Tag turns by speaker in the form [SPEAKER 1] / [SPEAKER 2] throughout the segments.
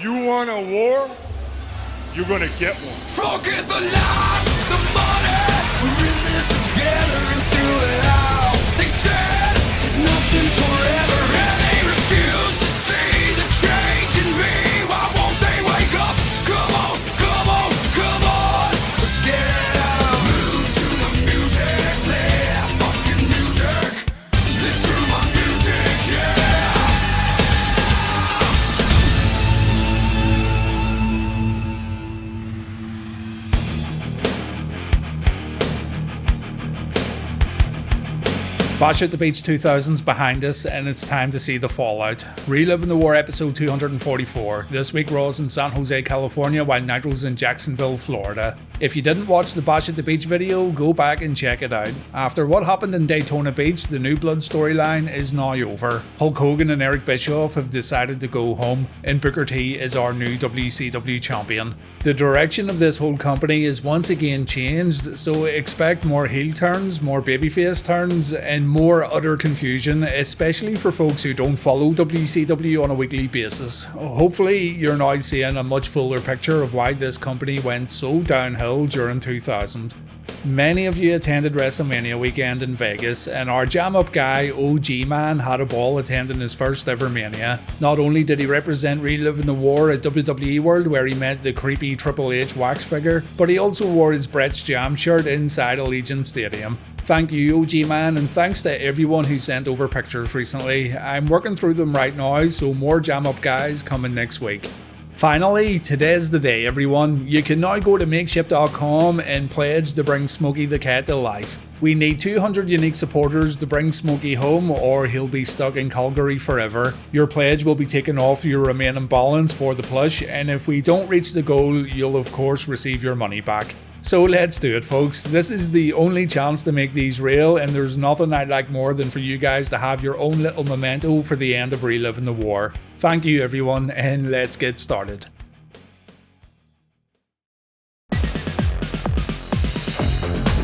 [SPEAKER 1] You want a war? You're gonna get one.
[SPEAKER 2] Forget the lies, the money. We're in this together and through it all. They said nothing's forever, and they refuse to see the change in me. Why won't they wake up? Come on, come on, come on. Let's get it out. Move to the music, play that fucking music. Live through my music, yeah.
[SPEAKER 3] Bash at the Beach 2000's behind us, and it's time to see the fallout. Reliving the War episode 244. This week Raw's in San Jose, California, while Nitro's in Jacksonville, Florida. If you didn't watch the Bash at the Beach video, go back and check it out. After what happened in Daytona Beach, the New Blood storyline is now over. Hulk Hogan and Eric Bischoff have decided to go home, and Booker T is our new WCW champion. The direction of this whole company is once again changed, so expect more heel turns, more babyface turns, and more utter confusion, especially for folks who don't follow WCW on a weekly basis. Hopefully you're now seeing a much fuller picture of why this company went so downhill during 2000. Many of you attended WrestleMania weekend in Vegas, and our jam-up guy, OG Man, had a ball attending his first ever Mania. Not only did he represent Reliving the War at WWE World, where he met the creepy Triple H wax figure, but he also wore his Brett's Jam shirt inside Allegiant Stadium. Thank you, OG Man, and thanks to everyone who sent over pictures recently. I'm working through them right now, so more jam-up guys coming next week. Finally, today's the day, everyone. You can now go to makeshift.com and pledge to bring Smokey the Cat to life. We need 200 unique supporters to bring Smokey home, or he'll be stuck in Calgary forever. Your pledge will be taken off your remaining balance for the plush, and if we don't reach the goal, you'll of course receive your money back. So let's do it, folks. This is the only chance to make these real, and there's nothing I'd like more than for you guys to have your own little memento for the end of Reliving the War. Thank you, everyone, and let's get started.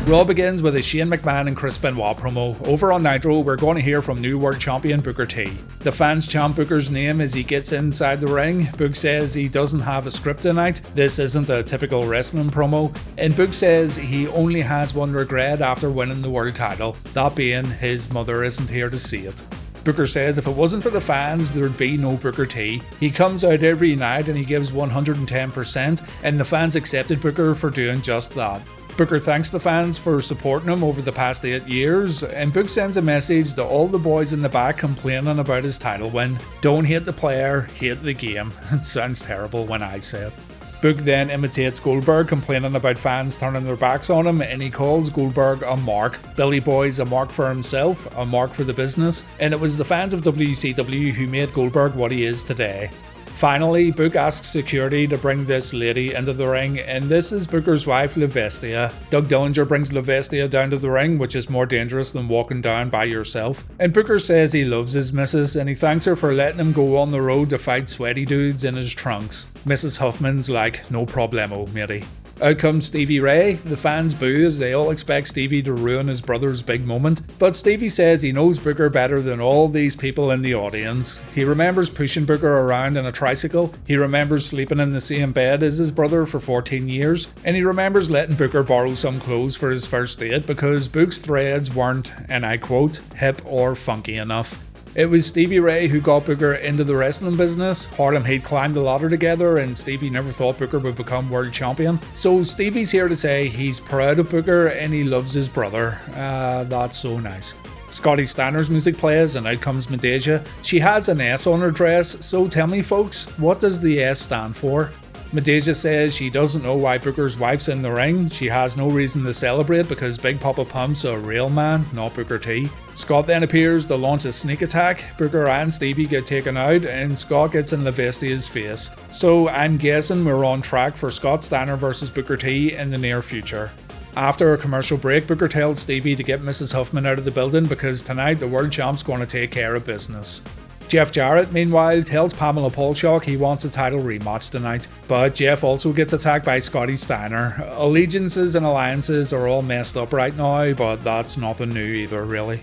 [SPEAKER 3] Raw begins with a Shane McMahon and Chris Benoit promo. Over on Nitro, we're going to hear from new world champion Booker T. The fans chant Booker's name as he gets inside the ring. Book says he doesn't have a script tonight. This isn't a typical wrestling promo. And Book says he only has one regret after winning the world title, that being his mother isn't here to see it. Booker says if it wasn't for the fans, there'd be no Booker T. He comes out every night and he gives 110%, and the fans accepted Booker for doing just that. Booker thanks the fans for supporting him over the past 8 years, and Book sends a message to all the boys in the back complaining about his title win. Don't hate the player, hate the game. It sounds terrible when I say it. Book then imitates Goldberg, complaining about fans turning their backs on him, and he calls Goldberg a mark. Billy Boy's a mark for himself, a mark for the business, and it was the fans of WCW who made Goldberg what he is today. Finally, Book asks security to bring this lady into the ring, and this is Booker's wife, Lavestia. Doug Dillinger brings Lavestia down to the ring, which is more dangerous than walking down by yourself. And Booker says he loves his missus, and he thanks her for letting him go on the road to fight sweaty dudes in his trunks. Mrs. Huffman's like, no problemo, matey. Out comes Stevie Ray. The fans boo as they all expect Stevie to ruin his brother's big moment, but Stevie says he knows Booker better than all these people in the audience. He remembers pushing Booker around in a tricycle, he remembers sleeping in the same bed as his brother for 14 years, and he remembers letting Booker borrow some clothes for his first date because Book's threads weren't, and I quote, hip or funky enough. It was Stevie Ray who got Booker into the wrestling business. Harlem Heat climbed the ladder together, and Stevie never thought Booker would become world champion. So Stevie's here to say he's proud of Booker and he loves his brother. That's so nice. Scotty Steiner's music plays and out comes Medeja. She has an S on her dress, so tell me folks, what does the S stand for? Medeja says she doesn't know why Booker's wife's in the ring. She has no reason to celebrate because Big Papa Pump's a real man, not Booker T. Scott then appears to launch a sneak attack. Booker and Stevie get taken out and Scott gets in Lavestia's face. So I'm guessing we're on track for Scott Steiner vs Booker T in the near future. After a commercial break, Booker tells Stevie to get Mrs. Huffman out of the building because tonight the world champ's going to take care of business. Jeff Jarrett, meanwhile, tells Pamela Paulshock he wants a title rematch tonight, but Jeff also gets attacked by Scotty Steiner. Allegiances and alliances are all messed up right now, but that's nothing new either, really.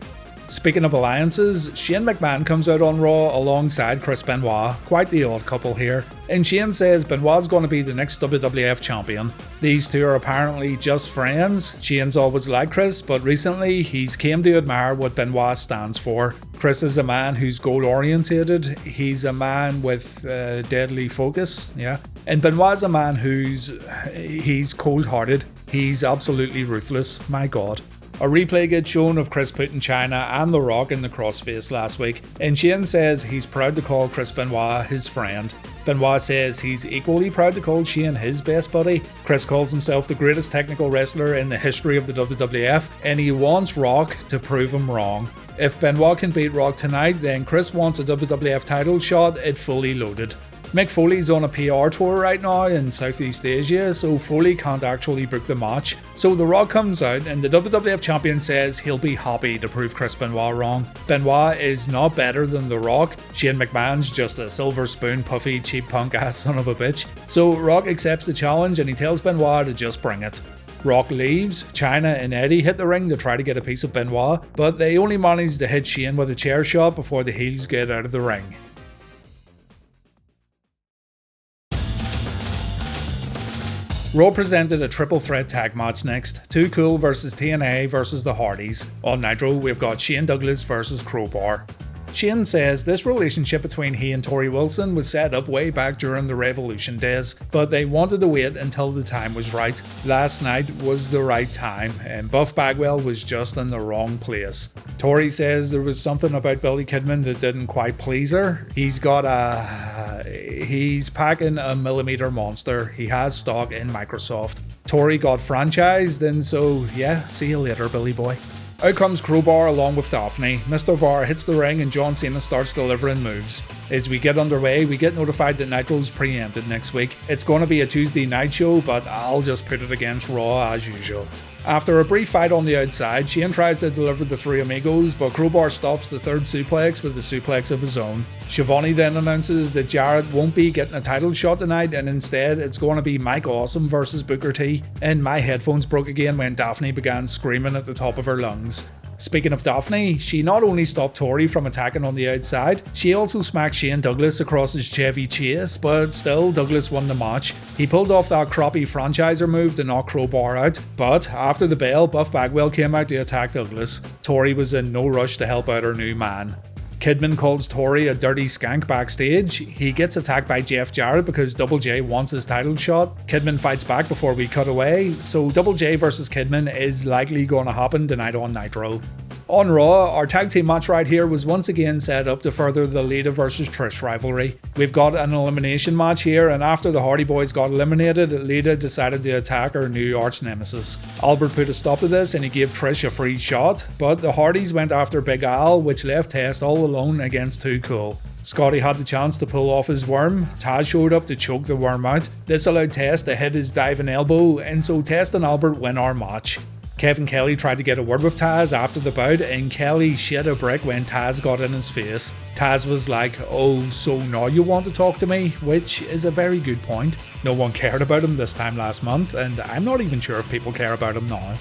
[SPEAKER 3] Speaking of alliances, Shane McMahon comes out on Raw alongside Chris Benoit, quite the odd couple here. And Shane says Benoit's going to be the next WWF Champion. These two are apparently just friends. Shane's always liked Chris, but recently he's came to admire what Benoit stands for. Chris is a man who's goal orientated. He's a man with deadly focus, yeah. And Benoit's a man he's cold hearted. He's absolutely ruthless, my god. A replay gets shown of Chris putting China and The Rock in the crossface last week, and Shane says he's proud to call Chris Benoit his friend. Benoit says he's equally proud to call Shane his best buddy. Chris calls himself the greatest technical wrestler in the history of the WWF, and he wants Rock to prove him wrong. If Benoit can beat Rock tonight, then Chris wants a WWF title shot at Fully Loaded. Mick Foley's on a PR tour right now in Southeast Asia, so Foley can't actually book the match. So The Rock comes out and the WWF Champion says he'll be happy to prove Chris Benoit wrong. Benoit is not better than The Rock. Shane McMahon's just a silver spoon puffy cheap punk ass son of a bitch. So Rock accepts the challenge and he tells Benoit to just bring it. Rock leaves, China and Eddie hit the ring to try to get a piece of Benoit, but they only manage to hit Shane with a chair shot before the heels get out of the ring. Raw presented a triple threat tag match next. Too Cool vs TNA vs the Hardys. On Nitro, we've got Shane Douglas vs Crowbar. Shane says this relationship between he and Tori Wilson was set up way back during the Revolution days, but they wanted to wait until the time was right. Last night was the right time, and Buff Bagwell was just in the wrong place. Tori says there was something about Billy Kidman that didn't quite please her. He's packing a millimeter monster. He has stock in Microsoft. Tori got franchised, and so yeah, see you later, Billy boy. Out comes Crowbar along with Daphne. Mr. Bar hits the ring and John Cena starts delivering moves. As we get underway, we get notified that Nitro's preempted next week. It's going to be a Tuesday night show, but I'll just put it against Raw as usual. After a brief fight on the outside, Shane tries to deliver the Three Amigos, but Crowbar stops the third suplex with a suplex of his own. Shivani then announces that Jarrett won't be getting a title shot tonight, and instead it's going to be Mike Awesome versus Booker T, and my headphones broke again when Daphne began screaming at the top of her lungs. Speaking of Daphne, she not only stopped Tori from attacking on the outside, she also smacked Shane Douglas across his Chevy Chase, but still Douglas won the match. He pulled off that crappy franchiser move to knock Crowbar out, but after the bell, Buff Bagwell came out to attack Douglas. Tori was in no rush to help out her new man. Kidman calls Tori a dirty skank backstage. He gets attacked by Jeff Jarrett because Double J wants his title shot. Kidman fights back before we cut away, so Double J versus Kidman is likely going to happen tonight on Nitro. On Raw, our tag team match right here was once again set up to further the Lita vs Trish rivalry. We've got an elimination match here, and after the Hardy Boys got eliminated, Lita decided to attack her new arch nemesis. Albert put a stop to this and he gave Trish a free shot, but the Hardys went after Big Al, which left Test all alone against Too Cool. Scotty had the chance to pull off his worm. Taz showed up to choke the worm out. This allowed Test to hit his diving elbow, and so Test and Albert win our match. Kevin Kelly tried to get a word with Taz after the bout, and Kelly shit a brick when Taz got in his face. Taz was like, "Oh, so now you want to talk to me?" Which is a very good point. No one cared about him this time last month, and I'm not even sure if people care about him now.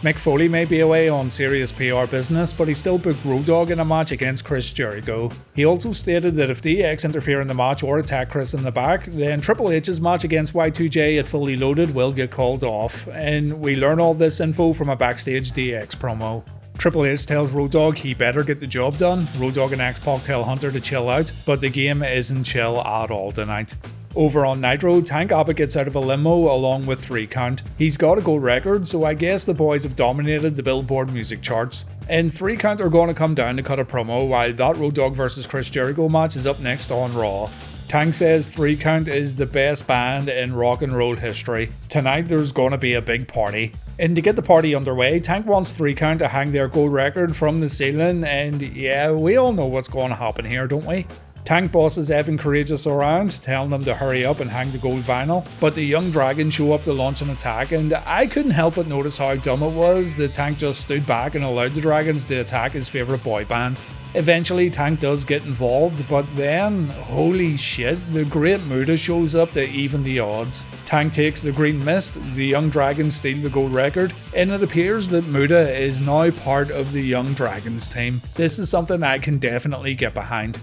[SPEAKER 3] Mick Foley may be away on serious PR business, but he still booked Road Dogg in a match against Chris Jericho. He also stated that if DX interfere in the match or attack Chris in the back, then Triple H's match against Y2J at Fully Loaded will get called off, and we learn all this info from a backstage DX promo. Triple H tells Road Dogg he better get the job done. Road Dogg and X-Pac tell Hunter to chill out, but the game isn't chill at all tonight. Over on Nitro, Tank Abbott gets out of a limo along with 3 Count. He's got a gold record, so I guess the boys have dominated the Billboard music charts. And 3 Count are going to come down to cut a promo while that Road Dogg vs Chris Jericho match is up next on Raw. Tank says 3 Count is the best band in rock and roll history. Tonight there's going to be a big party. And to get the party underway, Tank wants 3 Count to hang their gold record from the ceiling, and yeah, we all know what's going to happen here, don't we? Tank bosses Evan Courageous around, telling them to hurry up and hang the gold vinyl, but the Young Dragons show up to launch an attack, and I couldn't help but notice how dumb it was that Tank just stood back and allowed the Dragons to attack his favourite boy band. Eventually Tank does get involved, but then, holy shit, the Great Muta shows up to even the odds. Tank takes the Green Mist, the Young Dragons steal the gold record, and it appears that Muta is now part of the Young Dragons team. This is something I can definitely get behind.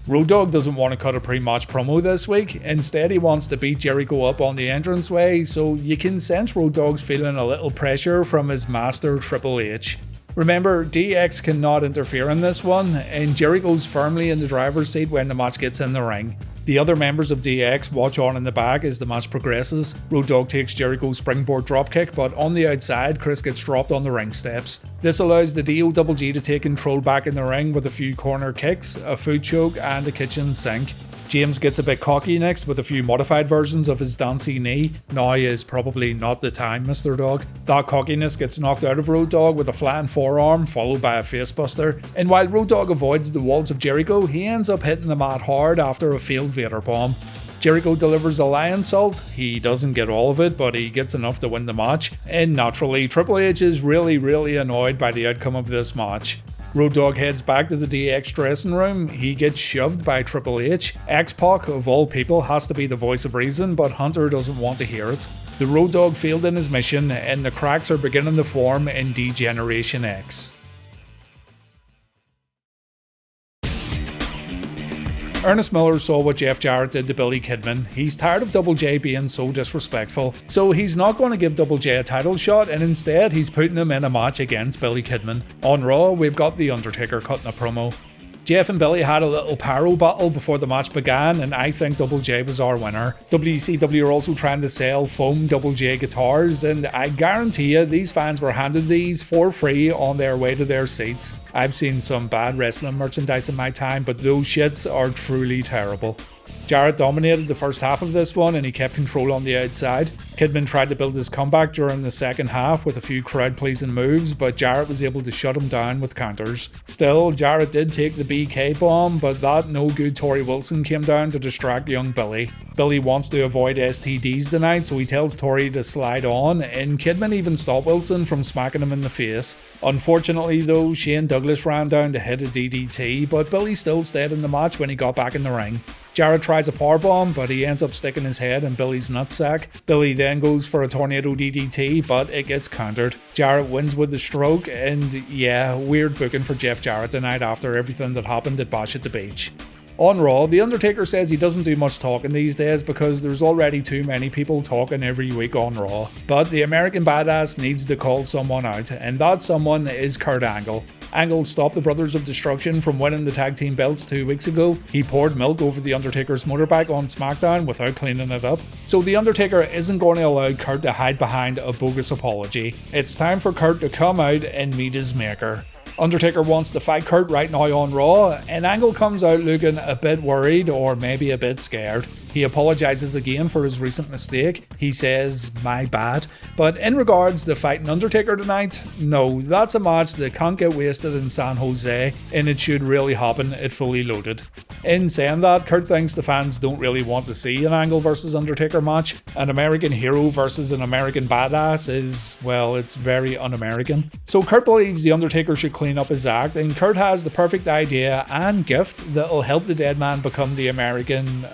[SPEAKER 3] Road Dogg doesn't want to cut a pre-match promo this week. Instead, he wants to beat Jericho up on the entranceway, so you can sense Road Dogg's feeling a little pressure from his master Triple H. Remember, DX cannot interfere in this one, and Jericho's firmly in the driver's seat when the match gets in the ring. The other members of DX watch on in the back as the match progresses. Road Dogg takes Jericho's springboard dropkick, but on the outside, Chris gets dropped on the ring steps. This allows the DOGG to take control back in the ring with a few corner kicks, a foot choke, and a kitchen sink. James gets a bit cocky next with a few modified versions of his dancing knee. Now is probably not the time, Mr. Dogg. That cockiness gets knocked out of Road Dogg with a flying forearm followed by a facebuster. And while Road Dogg avoids the walls of Jericho, he ends up hitting the mat hard after a failed Vader bomb. Jericho delivers a lion salt. He doesn't get all of it, but he gets enough to win the match. And naturally, Triple H is really annoyed by the outcome of this match. Road Dogg heads back to the DX dressing room. He gets shoved by Triple H. X-Pac, of all people, has to be the voice of reason, but Hunter doesn't want to hear it. The Road Dogg failed in his mission, and the cracks are beginning to form in D-Generation X. Ernest Miller saw what Jeff Jarrett did to Billy Kidman. He's tired of Double J being so disrespectful, so he's not going to give Double J a title shot, and instead he's putting him in a match against Billy Kidman. On Raw, we've got The Undertaker cutting a promo. Jeff and Billy had a little pyro battle before the match began, and I think Double J was our winner. WCW are also trying to sell foam Double J guitars, and I guarantee you these fans were handed these for free on their way to their seats. I've seen some bad wrestling merchandise in my time, but those shits are truly terrible. Jarrett dominated the first half of this one and he kept control on the outside. Kidman tried to build his comeback during the second half with a few crowd-pleasing moves, but Jarrett was able to shut him down with counters. Still, Jarrett did take the BK bomb, but that no-good Torrie Wilson came down to distract young Billy. Billy wants to avoid STDs tonight, so he tells Torrie to slide on, and Kidman even stopped Wilson from smacking him in the face. Unfortunately though, Shane Douglas ran down to hit a DDT, but Billy still stayed in the match when he got back in the ring. Jarrett tries a powerbomb, but he ends up sticking his head in Billy's nutsack. Billy then goes for a tornado DDT, but it gets countered. Jarrett wins with the stroke, and yeah, weird booking for Jeff Jarrett tonight after everything that happened at Bash at the Beach. On Raw, The Undertaker says he doesn't do much talking these days because there's already too many people talking every week on Raw. But the American Badass needs to call someone out, and that someone is Kurt Angle. Angle stopped the Brothers of Destruction from winning the tag team belts 2 weeks ago. He poured milk over the Undertaker's motorbike on SmackDown without cleaning it up. So the Undertaker isn't going to allow Kurt to hide behind a bogus apology. It's time for Kurt to come out and meet his maker. Undertaker wants to fight Kurt right now on Raw, and Angle comes out looking a bit worried or maybe a bit scared. He apologises again for his recent mistake. He says, "My bad." But in regards to fighting Undertaker tonight, no, that's a match that can't get wasted in San Jose, and it should really happen at Fully Loaded. In saying that, Kurt thinks the fans don't really want to see an Angle versus Undertaker match. An American hero versus an American badass is, well, it's very un-American. So Kurt believes the Undertaker should clean up his act, and Kurt has the perfect idea and gift that'll help the dead man become the American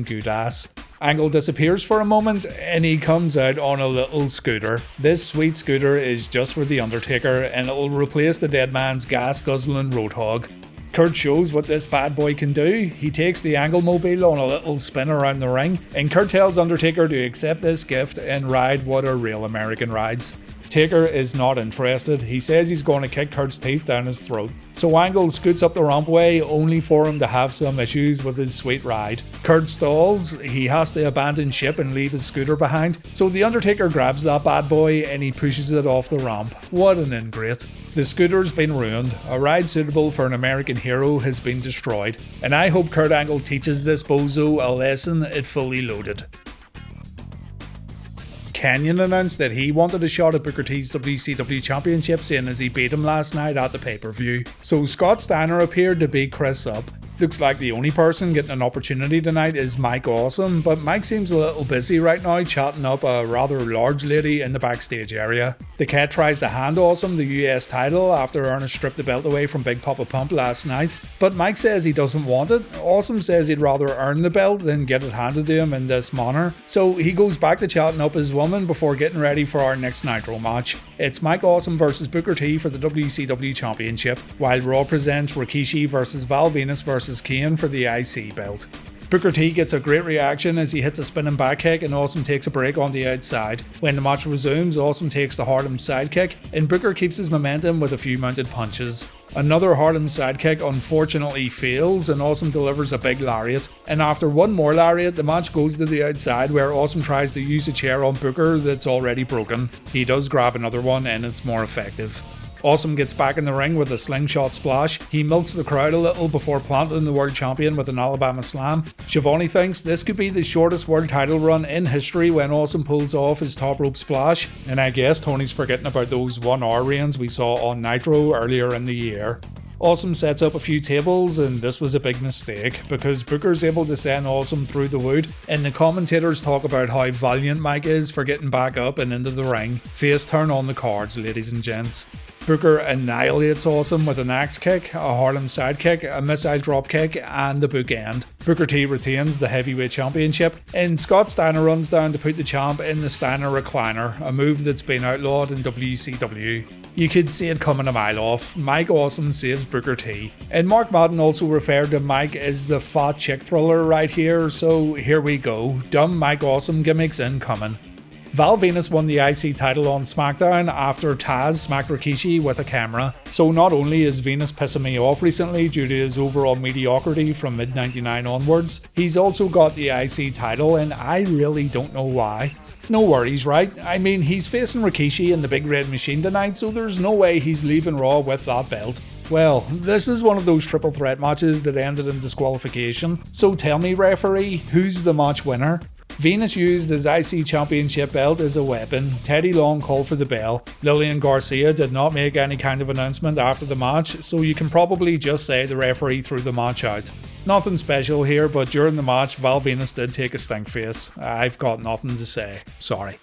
[SPEAKER 3] good ass. Angle disappears for a moment and he comes out on a little scooter. This sweet scooter is just for the Undertaker and it'll replace the dead man's gas guzzling Roadhog. Kurt shows what this bad boy can do. He takes the Angle mobile on a little spin around the ring, and Kurt tells Undertaker to accept this gift and ride what a real American rides. Taker is not interested. He says he's going to kick Kurt's teeth down his throat. So Angle scoots up the rampway only for him to have some issues with his sweet ride. Kurt stalls, he has to abandon ship and leave his scooter behind. So the Undertaker grabs that bad boy and he pushes it off the ramp. What an ingrate. The scooter's been ruined. A ride suitable for an American hero has been destroyed. And I hope Kurt Angle teaches this bozo a lesson at Fully Loaded. Kanyon announced that he wanted a shot at Booker T's WCW Championship, seeing as he beat him last night at the pay-per-view. So Scott Steiner appeared to beat Chris up. Looks like the only person getting an opportunity tonight is Mike Awesome, but Mike seems a little busy right now chatting up a rather large lady in the backstage area. The cat tries to hand Awesome the US title after Ernest stripped the belt away from Big Papa Pump last night, but Mike says he doesn't want it. Awesome says he'd rather earn the belt than get it handed to him in this manner, so he goes back to chatting up his woman before getting ready for our next Nitro match. It's Mike Awesome versus Booker T for the WCW Championship, while Raw presents Rikishi versus Val Venis versus Kane for the IC belt. Booker T gets a great reaction as he hits a spinning back kick and Awesome takes a break on the outside. When the match resumes, Awesome takes the Harlem sidekick and Booker keeps his momentum with a few mounted punches. Another Harlem sidekick unfortunately fails and Awesome delivers a big lariat. And after one more lariat, the match goes to the outside where Awesome tries to use a chair on Booker that's already broken. He does grab another one and it's more effective. Awesome gets back in the ring with a slingshot splash. He milks the crowd a little before planting the world champion with an Alabama slam. Schiavone thinks this could be the shortest world title run in history when Awesome pulls off his top rope splash, and I guess Tony's forgetting about those 1 hour reigns we saw on Nitro earlier in the year. Awesome sets up a few tables and this was a big mistake because Booker's able to send Awesome through the wood and the commentators talk about how valiant Mike is for getting back up and into the ring. Face turn on the cards, ladies and gents. Booker annihilates Awesome with an axe kick, a Harlem sidekick, a missile drop kick, and the bookend. Booker T retains the heavyweight championship, and Scott Steiner runs down to put the champ in the Steiner recliner, a move that's been outlawed in WCW. You could see it coming a mile off. Mike Awesome saves Booker T. And Mark Madden also referred to Mike as the fat chick thriller right here, so here we go. Dumb Mike Awesome gimmicks incoming. Val Venis won the IC title on SmackDown after Taz smacked Rikishi with a camera. So not only is Venis pissing me off recently due to his overall mediocrity from mid-99 onwards, he's also got the IC title and I really don't know why. No worries, right? I mean, he's facing Rikishi in the Big Red Machine tonight, so there's no way he's leaving Raw with that belt. Well, this is one of those triple threat matches that ended in disqualification. So tell me, referee, who's the match winner? Venis used his IC Championship belt as a weapon. Teddy Long called for the bell. Lillian Garcia did not make any kind of announcement after the match, so you can probably just say the referee threw the match out. Nothing special here, but during the match, Val Venis did take a stink face. I've got nothing to say. Sorry.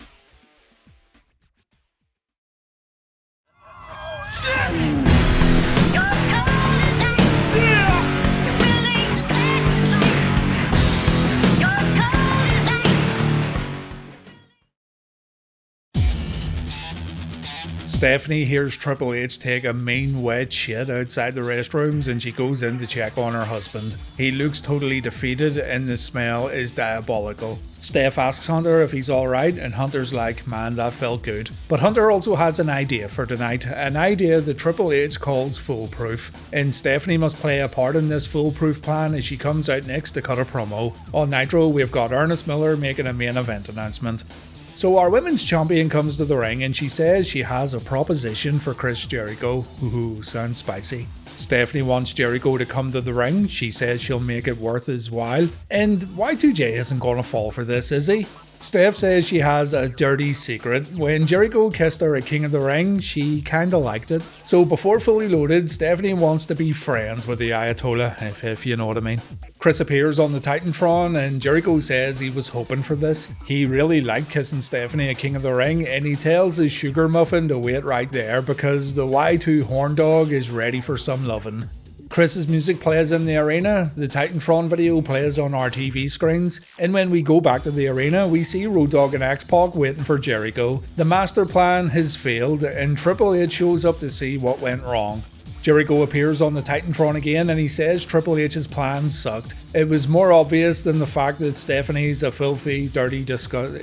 [SPEAKER 3] Stephanie hears Triple H take a mean wet shit outside the restrooms and she goes in to check on her husband. He looks totally defeated and the smell is diabolical. Steph asks Hunter if he's alright and Hunter's like, man, that felt good. But Hunter also has an idea for tonight, an idea that Triple H calls foolproof. And Stephanie must play a part in this foolproof plan as she comes out next to cut a promo. On Nitro, we've got Ernest Miller making a main event announcement. So our women's champion comes to the ring and she says she has a proposition for Chris Jericho. Ooh, sounds spicy. Stephanie wants Jericho to come to the ring. She says she'll make it worth his while. And Y2J isn't gonna fall for this, is he? Steph says she has a dirty secret. When Jericho kissed her at King of the Ring, she kinda liked it. So before Fully Loaded, Stephanie wants to be friends with the Ayatollah, if you know what I mean. Chris appears on the Titantron and Jericho says he was hoping for this. He really liked kissing Stephanie at King of the Ring and he tells his sugar muffin to wait right there because the Y2 horn dog is ready for some lovin'. Chris's music plays in the arena, the Titantron video plays on our TV screens, and when we go back to the arena, we see Road Dogg and X-Pac waiting for Jericho. The master plan has failed, and Triple H shows up to see what went wrong. Jericho appears on the Titantron again and he says Triple H's plan sucked. It was more obvious than the fact that Stephanie's a filthy, dirty,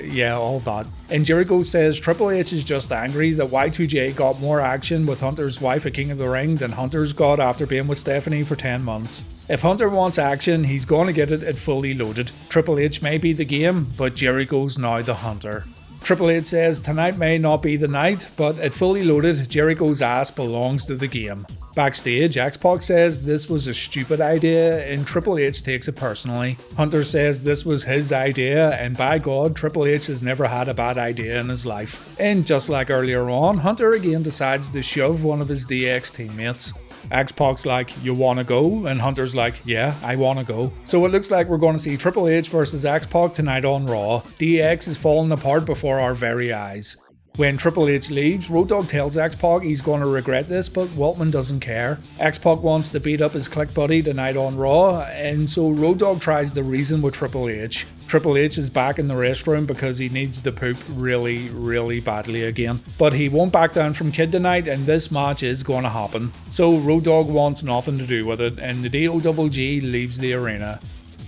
[SPEAKER 3] yeah, all that. And Jericho says Triple H is just angry that Y2J got more action with Hunter's wife at King of the Ring than Hunter's got after being with Stephanie for 10 months. If Hunter wants action, he's gonna get it at Fully Loaded. Triple H may be the game, but Jericho's now the Hunter. Triple H says tonight may not be the night, but at Fully Loaded, Jericho's ass belongs to the game. Backstage, X-Pac says this was a stupid idea and Triple H takes it personally. Hunter says this was his idea and by God, Triple H has never had a bad idea in his life. And just like earlier on, Hunter again decides to shove one of his DX teammates. X-Pac's like, you wanna go? And Hunter's like, yeah, I wanna go. So it looks like we're gonna see Triple H versus X-Pac tonight on Raw. DX is falling apart before our very eyes. When Triple H leaves, Road Dogg tells X-Pac he's going to regret this, but Waltman doesn't care. X-Pac wants to beat up his click buddy tonight on Raw, and so Road Dogg tries to reason with Triple H. Triple H is back in the restroom because he needs to poop really, really badly again. But he won't back down from Kid tonight, and this match is going to happen. So Road Dogg wants nothing to do with it, and the DOGG leaves the arena.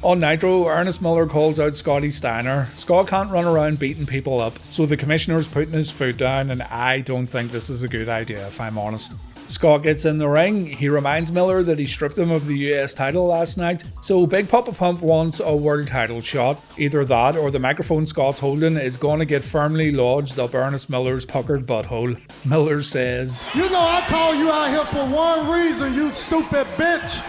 [SPEAKER 3] On Nitro, Ernest Miller calls out Scotty Steiner. Scott can't run around beating people up, so the commissioner's putting his foot down, and I don't think this is a good idea, if I'm honest. Scott gets in the ring. He reminds Miller that he stripped him of the US title last night, so Big Papa Pump wants a world title shot. Either that or the microphone Scott's holding is going to get firmly lodged up Ernest Miller's puckered butthole. Miller says,
[SPEAKER 4] "You know I call you out here for one reason, you stupid bitch."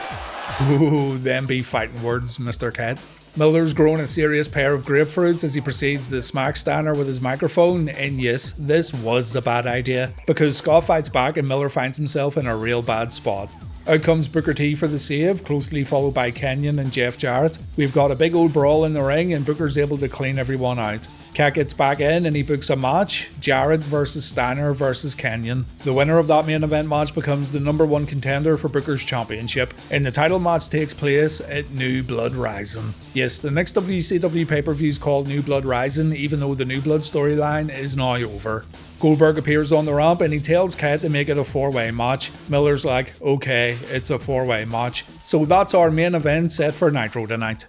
[SPEAKER 3] Ooh, them be fighting words, Mr. Cat. Miller's grown a serious pair of grapefruits as he proceeds to smack Steiner with his microphone, and yes, this was a bad idea, because Scott fights back and Miller finds himself in a real bad spot. Out comes Booker T for the save, closely followed by Kanyon and Jeff Jarrett. We've got a big old brawl in the ring and Booker's able to clean everyone out. Cat gets back in and he books a match, Jarrett versus Steiner versus Kanyon. The winner of that main event match becomes the #1 contender for Booker's championship, and the title match takes place at New Blood Rising. Yes, the next WCW pay-per-view is called New Blood Rising, even though the New Blood storyline is now over. Goldberg appears on the ramp and he tells Cat to make it a 4-way match. Miller's like, okay, it's a 4-way match. So that's our main event set for Nitro tonight.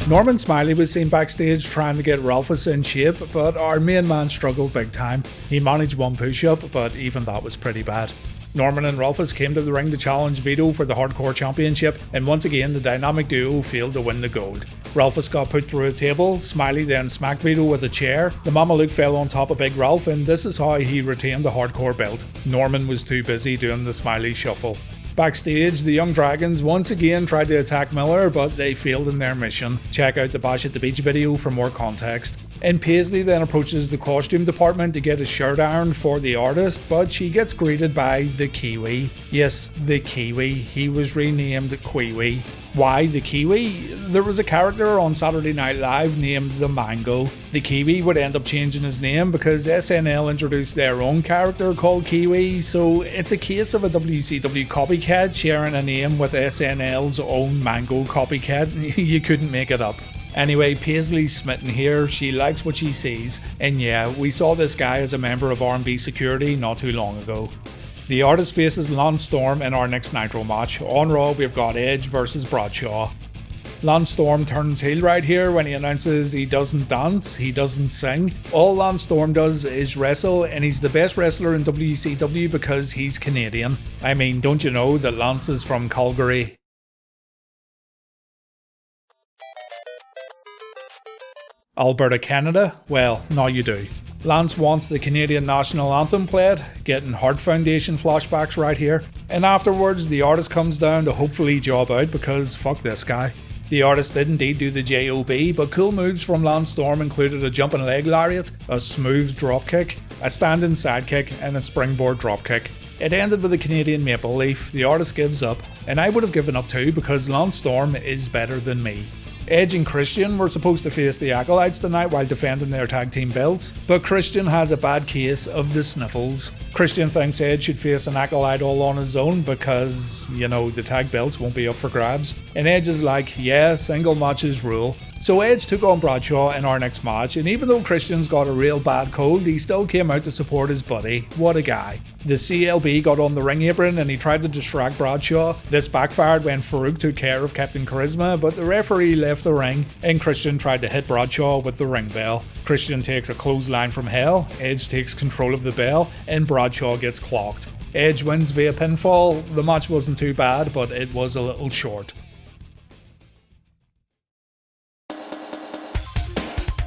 [SPEAKER 3] Norman Smiley was seen backstage trying to get Ralphus in shape, but our main man struggled big time. He managed one push-up, but even that was pretty bad. Norman and Ralphus came to the ring to challenge Vito for the Hardcore Championship, and once again the dynamic duo failed to win the gold. Ralphus got put through a table, Smiley then smacked Vito with a chair, the Mama Luke fell on top of Big Ralph, and this is how he retained the Hardcore belt. Norman was too busy doing the Smiley shuffle. Backstage, the Young Dragons once again tried to attack Miller, but they failed in their mission. Check out the Bash at the Beach video for more context. And Paisley then approaches the costume department to get a shirt ironed for the artist, but she gets greeted by the Kiwi. Yes, the Kiwi. He was renamed Kiwi. Why the Kiwi? There was a character on Saturday Night Live named the Mango. The Kiwi would end up changing his name because SNL introduced their own character called Kiwi, so it's a case of a WCW copycat sharing a name with SNL's own Mango copycat. You couldn't make it up. Anyway, Paisley's smitten here, she likes what she sees, and yeah, we saw this guy as a member of R&B security not too long ago. The artist faces Lance Storm in our next Nitro match. On Raw, we've got Edge versus Bradshaw. Lance Storm turns heel right here when he announces he doesn't dance, he doesn't sing. All Lance Storm does is wrestle, and he's the best wrestler in WCW because he's Canadian. I mean, don't you know that Lance is from Calgary? Alberta, Canada? Well, now you do. Lance wants the Canadian national anthem played, getting Heart Foundation flashbacks right here, and afterwards the artist comes down to hopefully job out because fuck this guy. The artist did indeed do the JOB, but cool moves from Lance Storm included a jumping leg lariat, a smooth dropkick, a standing sidekick, and a springboard dropkick. It ended with a Canadian maple leaf. The artist gives up, and I would have given up too because Lance Storm is better than me. Edge and Christian were supposed to face the Acolytes tonight while defending their tag team belts, but Christian has a bad case of the sniffles. Christian thinks Edge should face an Acolyte all on his own because, you know, the tag belts won't be up for grabs. And Edge is like, yeah, single matches rule. So Edge took on Bradshaw in our next match, and even though Christian's got a real bad cold, he still came out to support his buddy. What a guy. The CLB got on the ring apron and he tried to distract Bradshaw. This backfired when Farouk took care of Captain Charisma, but the referee left the ring and Christian tried to hit Bradshaw with the ring bell. Christian takes a clothesline from hell, Edge takes control of the bell, and Bradshaw gets clocked. Edge wins via pinfall. The match wasn't too bad, but it was a little short.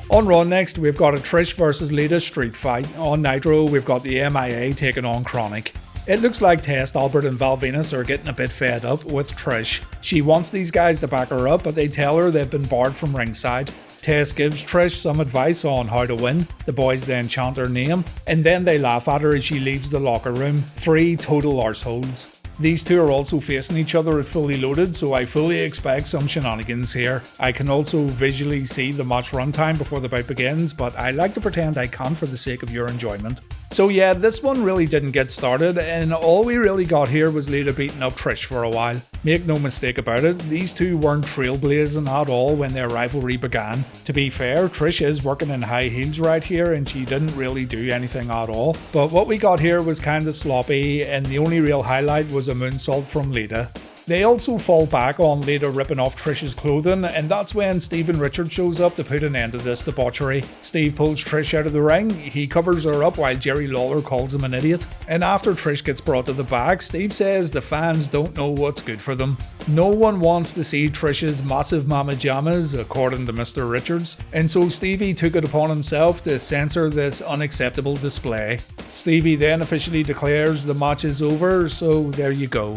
[SPEAKER 3] On Raw next, we've got a Trish versus Lita street fight. On Nitro, we've got the MIA taking on KroniK. It looks like Test, Albert and Val Venis are getting a bit fed up with Trish. She wants these guys to back her up, but they tell her they've been barred from ringside. Tess gives Trish some advice on how to win. The boys then chant her name, and then they laugh at her as she leaves the locker room. 3 total arseholes. These two are also facing each other at Fully Loaded, so I fully expect some shenanigans here. I can also visually see the match runtime before the bout begins, but I like to pretend I can't for the sake of your enjoyment. So yeah, this one really didn't get started, and all we really got here was Lita beating up Trish for a while. Make no mistake about it, these two weren't trailblazing at all when their rivalry began. To be fair, Trish is working in high heels right here and she didn't really do anything at all. But what we got here was kinda sloppy and the only real highlight was a moonsault from Lita. They also fall back on Lita ripping off Trish's clothing, and that's when Steven Richards shows up to put an end to this debauchery. Steve pulls Trish out of the ring, he covers her up while Jerry Lawler calls him an idiot. And after Trish gets brought to the back, Steve says the fans don't know what's good for them. No one wants to see Trish's massive mama jammas, according to Mr. Richards, and so Stevie took it upon himself to censor this unacceptable display. Stevie then officially declares the match is over, so there you go.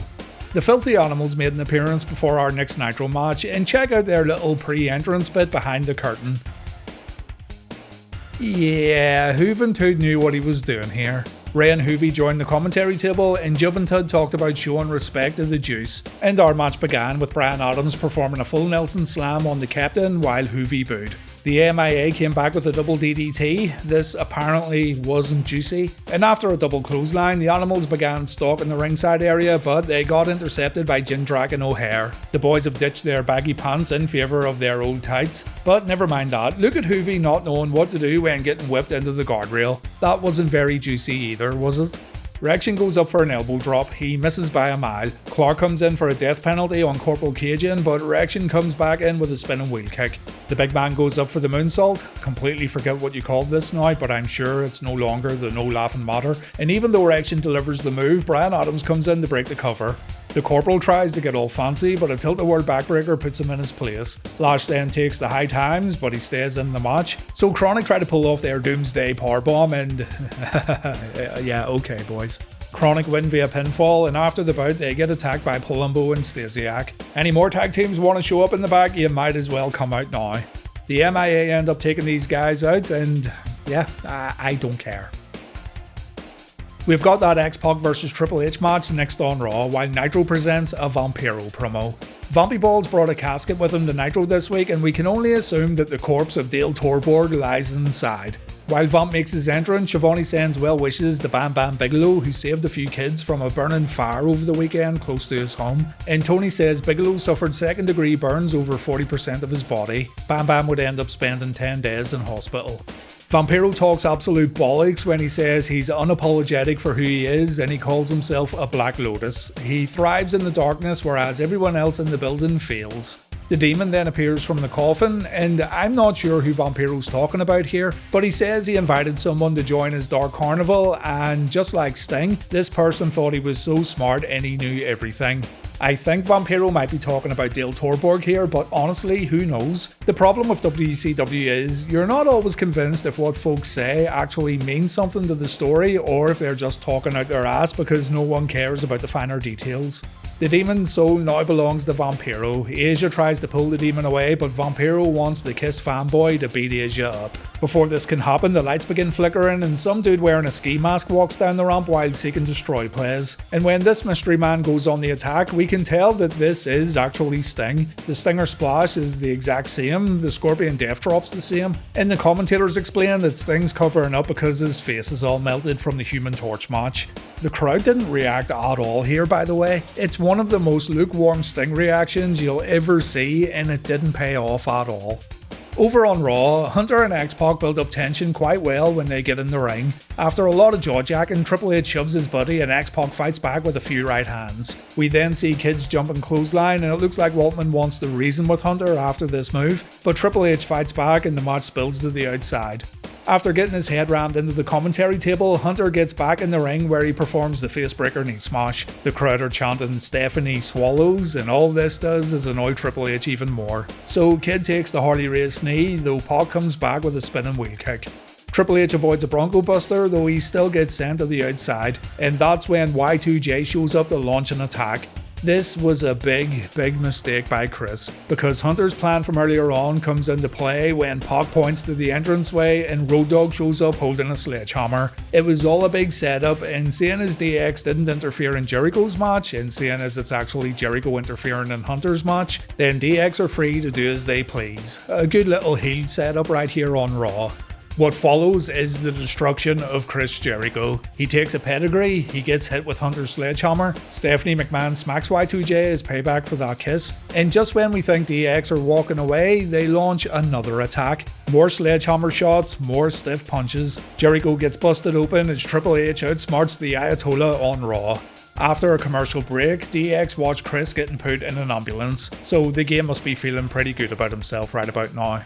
[SPEAKER 3] The Filthy Animals made an appearance before our next Nitro match, and check out their little pre-entrance bit behind the curtain. Yeah, Juventud knew what he was doing here. Ray and Hoovy joined the commentary table, and Juventud talked about showing respect to the Juice. And our match began with Bryan Adams performing a full Nelson Slam on the captain while Hoovy booed. The MIA came back with a double DDT. This apparently wasn't juicy. And after a double clothesline, the Animals began stalking the ringside area, but they got intercepted by Jindrak and O'Hare. The boys have ditched their baggy pants in favour of their old tights. But never mind that, look at Hoovy not knowing what to do when getting whipped into the guardrail. That wasn't very juicy either, was it? Reaction goes up for an elbow drop, he misses by a mile. Clark comes in for a death penalty on Corporal Cajun, but Reaction comes back in with a spinning wheel kick. The big man goes up for the moonsault. Completely forget what you called this now, but I'm sure it's no longer the no laughing matter. And even though Reaction delivers the move, Bryan Adams comes in to break the cover. The Corporal tries to get all fancy, but a tilt-a-whirl backbreaker puts him in his place. Lash then takes the high times, but he stays in the match. So KroniK try to pull off their Doomsday Powerbomb and... yeah, okay boys. KroniK win via pinfall, and after the bout they get attacked by Palumbo and Stasiak. Any more tag teams want to show up in the back, you might as well come out now. The MIA end up taking these guys out, and yeah, I don't care. We've got that X-Pac vs Triple H match next on Raw, while Nitro presents a Vampiro promo. Vampy Balls brought a casket with him to Nitro this week, and we can only assume that the corpse of Dale Torborg lies inside. While Vamp makes his entrance, Schiavone sends well wishes to Bam Bam Bigelow, who saved a few kids from a burning fire over the weekend close to his home. And Tony says Bigelow suffered second degree burns over 40% of his body. Bam Bam would end up spending 10 days in hospital. Vampiro talks absolute bollocks when he says he's unapologetic for who he is and he calls himself a Black Lotus. He thrives in the darkness whereas everyone else in the building fails. The demon then appears from the coffin, and I'm not sure who Vampiro's talking about here, but he says he invited someone to join his dark carnival, and just like Sting, this person thought he was so smart and he knew everything. I think Vampiro might be talking about Dale Torborg here, but honestly, who knows? The problem with WCW is, you're not always convinced if what folks say actually means something to the story, or if they're just talking out their ass because no one cares about the finer details. The demon's soul now belongs to Vampiro. Asia tries to pull the demon away, but Vampiro wants the Kiss fanboy to beat Asia up. Before this can happen, the lights begin flickering and some dude wearing a ski mask walks down the ramp while Seek and Destroy plays. And when this mystery man goes on the attack, we can tell that this is actually Sting. The Stinger Splash is the exact same, the Scorpion Death Drop's the same, and the commentators explain that Sting's covering up because his face is all melted from the Human Torch match. The crowd didn't react at all here, by the way. It's one of the most lukewarm Sting reactions you'll ever see, and it didn't pay off at all. Over on Raw, Hunter and X-Pac build up tension quite well when they get in the ring. After a lot of jaw-jacking, Triple H shoves his buddy and X-Pac fights back with a few right hands. We then see Kids jumping clothesline, and it looks like Waltman wants to reason with Hunter after this move, but Triple H fights back and the match spills to the outside. After getting his head rammed into the commentary table, Hunter gets back in the ring where he performs the facebreaker knee smash. The crowd are chanting Stephanie Swallows, and all this does is annoy Triple H even more. So Kid takes the Harley Race knee, though Pac comes back with a spinning wheel kick. Triple H avoids a Bronco Buster, though he still gets sent to the outside, and that's when Y2J shows up to launch an attack. This was a big mistake by Chris, because Hunter's plan from earlier on comes into play when Pac points to the entranceway and Road Dogg shows up holding a sledgehammer. It was all a big setup, and seeing as DX didn't interfere in Jericho's match, and seeing as it's actually Jericho interfering in Hunter's match, then DX are free to do as they please. A good little heel setup right here on Raw. What follows is the destruction of Chris Jericho. He takes a pedigree, he gets hit with Hunter's sledgehammer, Stephanie McMahon smacks Y2J as payback for that kiss, and just when we think DX are walking away, they launch another attack. More sledgehammer shots, more stiff punches. Jericho gets busted open as Triple H outsmarts the Ayatollah on Raw. After a commercial break, DX watch Chris getting put in an ambulance, so the game must be feeling pretty good about himself right about now.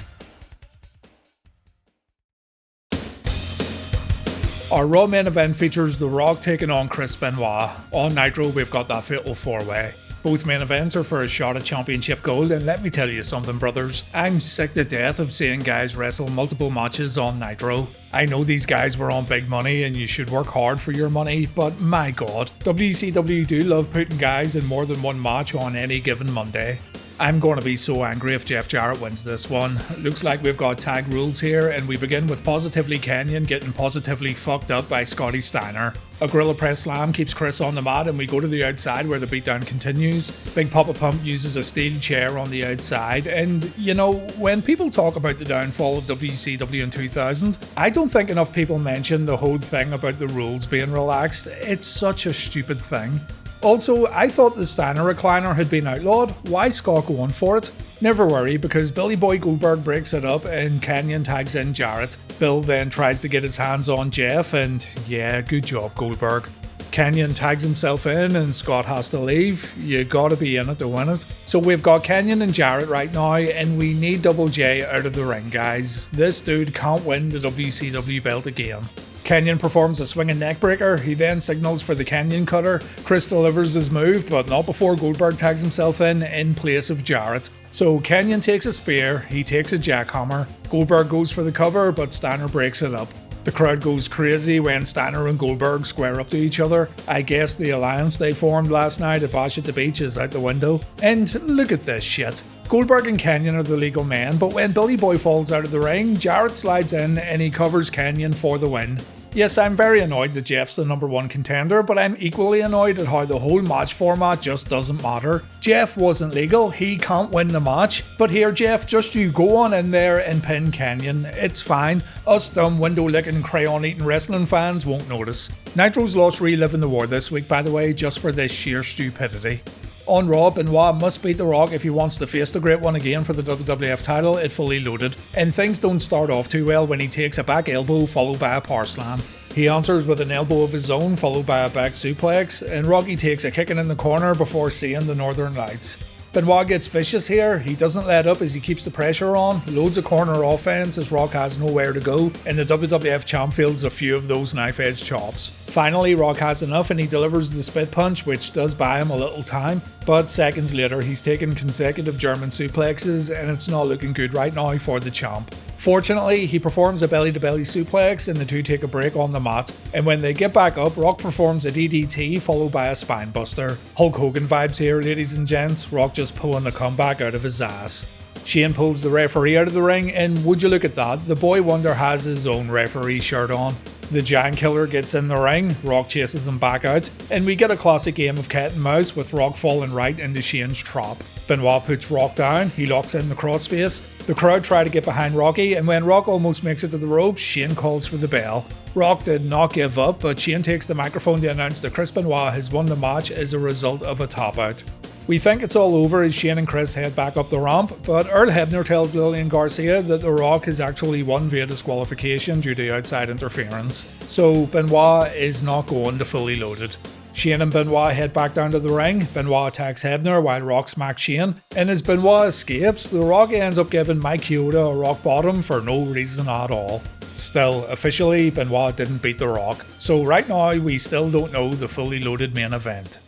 [SPEAKER 3] Our Raw main event features The Rock taking on Chris Benoit. On Nitro, we've got that fatal 4-way. Both main events are for a shot at championship gold, and let me tell you something, brothers. I'm sick to death of seeing guys wrestle multiple matches on Nitro. I know these guys were on big money and you should work hard for your money, but my god, WCW do love putting guys in more than one match on any given Monday. I'm going to be so angry if Jeff Jarrett wins this one. Looks like we've got tag rules here, and we begin with positively Kanyon getting positively fucked up by Scotty Steiner. A gorilla press slam keeps Chris on the mat, and we go to the outside where the beatdown continues. Big Papa Pump uses a steel chair on the outside, and you know, when people talk about the downfall of WCW in 2000, I don't think enough people mention the whole thing about the rules being relaxed. It's such a stupid thing. Also, I thought the Steiner recliner had been outlawed. Why Scott going for it? Never worry, because Billy Boy Goldberg breaks it up and Kanyon tags in Jarrett. Bill then tries to get his hands on Jeff, and yeah, good job Goldberg. Kanyon tags himself in and Scott has to leave. You gotta be in it to win it. So we've got Kanyon and Jarrett right now, and we need Double J out of the ring, guys. This dude can't win the WCW belt again. Kanyon performs a swinging neckbreaker, he then signals for the Kanyon cutter. Chris delivers his move, but not before Goldberg tags himself in place of Jarrett. So Kanyon takes a spear, he takes a jackhammer. Goldberg goes for the cover, but Steiner breaks it up. The crowd goes crazy when Steiner and Goldberg square up to each other. I guess the alliance they formed last night at Bash at the Beach is out the window. And look at this shit. Goldberg and Kanyon are the legal men, but when Billy Boy falls out of the ring, Jarrett slides in and he covers Kanyon for the win. Yes, I'm very annoyed that Jeff's the number one contender, but I'm equally annoyed at how the whole match format just doesn't matter. Jeff wasn't legal, he can't win the match, but here Jeff, just you go on in there and pin Kanyon, it's fine. Us dumb window-licking, crayon-eating wrestling fans won't notice. Nitro's lost Reliving the War this week, by the way, just for this sheer stupidity. On Raw, Benoit must beat The Rock if he wants to face the Great One again for the WWF title at Fully Loaded, and things don't start off too well when he takes a back elbow followed by a power slam. He answers with an elbow of his own followed by a back suplex, and Rocky takes a kicking in the corner before seeing the Northern Lights. Benoit gets vicious here, he doesn't let up as he keeps the pressure on, loads of corner offense as Rock has nowhere to go, and the WWF champ feels a few of those knife-edge chops. Finally, Rock has enough and he delivers the spit punch, which does buy him a little time, but seconds later he's taken consecutive German suplexes and it's not looking good right now for the champ. Fortunately, he performs a belly-to-belly suplex and the two take a break on the mat, and when they get back up, Rock performs a DDT followed by a spine buster. Hulk Hogan vibes here, ladies and gents, Rock just pulling the comeback out of his ass. Shane pulls the referee out of the ring, and would you look at that, the Boy Wonder has his own referee shirt on. The Giant Killer gets in the ring, Rock chases him back out, and we get a classic game of cat and mouse with Rock falling right into Shane's trap. Benoit puts Rock down, he locks in the crossface. The crowd try to get behind Rocky, and when Rock almost makes it to the ropes, Shane calls for the bell. Rock did not give up, but Shane takes the microphone to announce that Chris Benoit has won the match as a result of a tap out. We think it's all over as Shane and Chris head back up the ramp, but Earl Hebner tells Lillian Garcia that The Rock has actually won via disqualification due to outside interference, so Benoit is not going to Fully Loaded. Shane and Benoit head back down to the ring, Benoit attacks Hebner while Rock smacks Shane, and as Benoit escapes, The Rock ends up giving Mike Chioda a rock bottom for no reason at all. Still, officially, Benoit didn't beat The Rock, so right now we still don't know the Fully Loaded main event.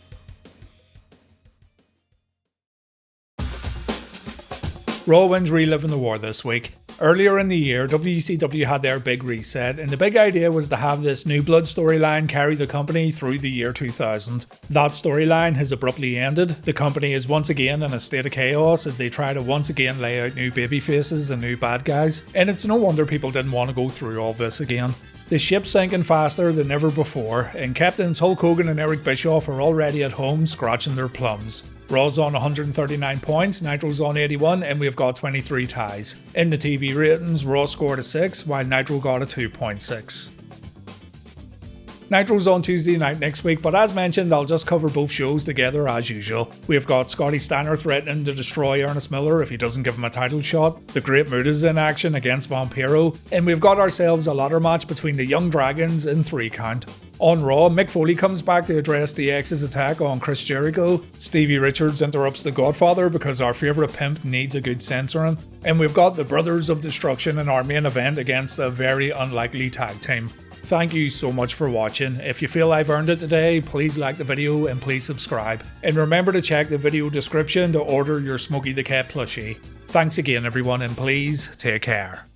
[SPEAKER 3] Raw wins Reliving the War this week. Earlier in the year, WCW had their big reset, and the big idea was to have this New Blood storyline carry the company through the year 2000. That storyline has abruptly ended. The company is once again in a state of chaos as they try to once again lay out new babyfaces and new bad guys, and it's no wonder people didn't want to go through all this again. The ship's sinking faster than ever before, and Captains Hulk Hogan and Eric Bischoff are already at home scratching their plums. Raw's on 139 points, Nitro's on 81, and we've got 23 ties. In the TV ratings, Raw scored a 6, while Nitro got a 2.6. Nitro's on Tuesday night next week, but as mentioned, I'll just cover both shows together as usual. We've got Scotty Steiner threatening to destroy Ernest Miller if he doesn't give him a title shot, the Great Muta is in action against Vampiro, and we've got ourselves a ladder match between the Young Dragons in 3 count. On Raw, Mick Foley comes back to address the X's attack on Chris Jericho, Stevie Richards interrupts the Godfather because our favourite pimp needs a good censoring, and we've got the Brothers of Destruction in our main event against a very unlikely tag team. Thank you so much for watching. If you feel I've earned it today, please like the video and please subscribe. And remember to check the video description to order your Smokey the Cat plushie. Thanks again everyone, and please take care.